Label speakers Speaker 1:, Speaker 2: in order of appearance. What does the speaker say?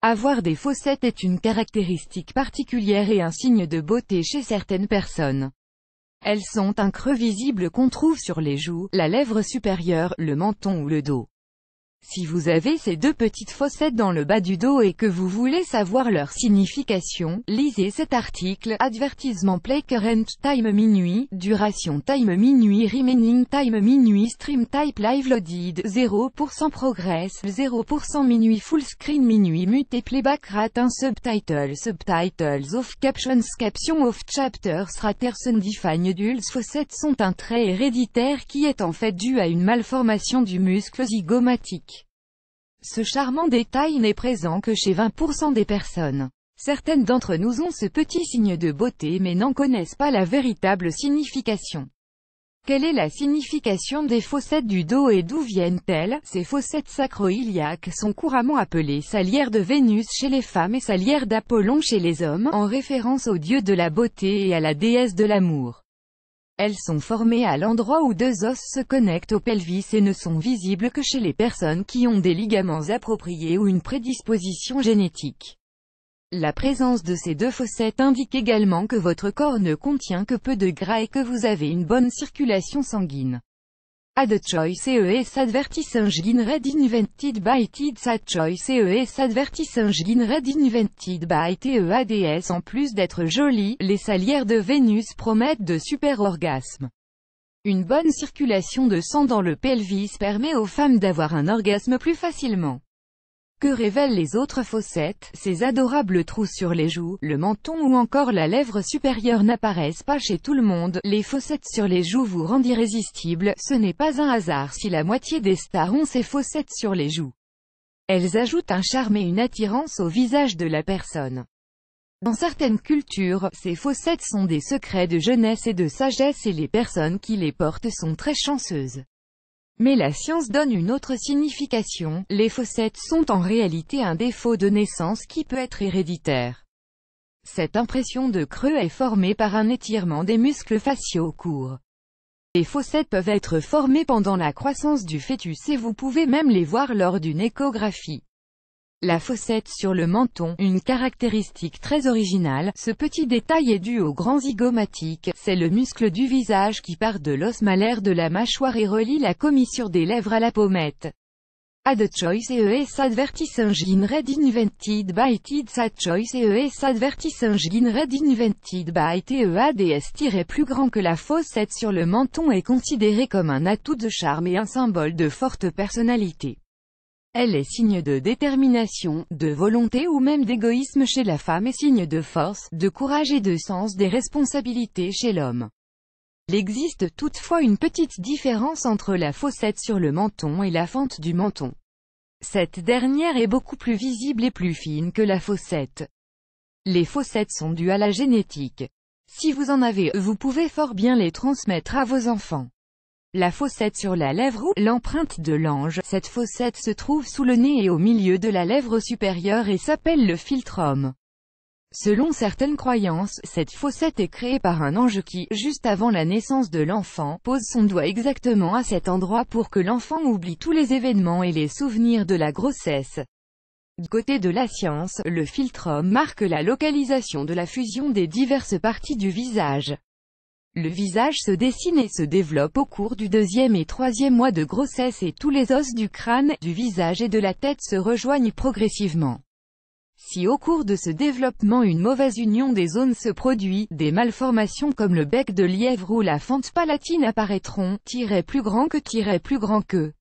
Speaker 1: Avoir des fossettes est une caractéristique particulière et un signe de beauté chez certaines personnes. Elles sont un creux visible qu'on trouve sur les joues, la lèvre supérieure, le menton ou le dos. Si vous avez ces deux petites fossettes dans le bas du dos et que vous voulez savoir leur signification, lisez cet article. Advertisement play current time minuit, duration time minuit, remaining time minuit, stream type live loaded, 0% progress, 0% minuit, full screen minuit, mute playback rate 1 subtitles off captions off chapters raters undefined. Les fossettes sont un trait héréditaire qui est en fait dû à une malformation du muscle zygomatique. Ce charmant détail n'est présent que chez 20% des personnes. Certaines d'entre nous ont ce petit signe de beauté mais n'en connaissent pas la véritable signification. Quelle est la signification des fossettes du dos et d'où viennent-elles? Ces fossettes sacro-iliaques sont couramment appelées salières de Vénus chez les femmes et salières d'Apollon chez les hommes, en référence au dieu de la beauté et à la déesse de l'amour. Elles sont formées à l'endroit où deux os se connectent au pelvis et ne sont visibles que chez les personnes qui ont des ligaments appropriés ou une prédisposition génétique. La présence de ces deux fossettes indique également que votre corps ne contient que peu de gras et que vous avez une bonne circulation sanguine. Ad choice ES advertising red invented by TEADS. Ad choice ES advertising red invented by TEADS. En plus d'être jolies, les salières de Vénus promettent de super orgasmes. Une bonne circulation de sang dans le pelvis permet aux femmes d'avoir un orgasme plus facilement. Que révèlent les autres fossettes? Ces adorables trous sur les joues, le menton ou encore la lèvre supérieure n'apparaissent pas chez tout le monde. Les fossettes sur les joues vous rendent irrésistible. Ce n'est pas un hasard si la moitié des stars ont ces fossettes sur les joues. Elles ajoutent un charme et une attirance au visage de la personne. Dans certaines cultures, ces fossettes sont des secrets de jeunesse et de sagesse et les personnes qui les portent sont très chanceuses. Mais la science donne une autre signification, les fossettes sont en réalité un défaut de naissance qui peut être héréditaire. Cette impression de creux est formée par un étirement des muscles faciaux courts. Les fossettes peuvent être formées pendant la croissance du fœtus et vous pouvez même les voir lors d'une échographie. La fossette sur le menton, une caractéristique très originale, ce petit détail est dû au grand zygomatique, c'est le muscle du visage qui part de l'os malaire de la mâchoire et relie la commissure des lèvres à la pommette. Ad choice ES advertising red invented by TEADS. Ad choice ES advertising red invented by TEADS. Plus grand que la fossette sur le menton est considéré comme un atout de charme et un symbole de forte personnalité. Elle est signe de détermination, de volonté ou même d'égoïsme chez la femme et signe de force, de courage et de sens des responsabilités chez l'homme. Il existe toutefois une petite différence entre la fossette sur le menton et la fente du menton. Cette dernière est beaucoup plus visible et plus fine que la fossette. Les fossettes sont dues à la génétique. Si vous en avez, vous pouvez fort bien les transmettre à vos enfants. La fossette sur la lèvre ou l'empreinte de l'ange, cette fossette se trouve sous le nez et au milieu de la lèvre supérieure et s'appelle le philtrum. Selon certaines croyances, cette fossette est créée par un ange qui, juste avant la naissance de l'enfant, pose son doigt exactement à cet endroit pour que l'enfant oublie tous les événements et les souvenirs de la grossesse. Du côté de la science, le philtrum marque la localisation de la fusion des diverses parties du visage. Le visage se dessine et se développe au cours du 2e et 3e mois de grossesse et tous les os du crâne, du visage et de la tête se rejoignent progressivement. Si au cours de ce développement une mauvaise union des zones se produit, des malformations comme le bec de lièvre ou la fente palatine apparaîtront, plus grand que.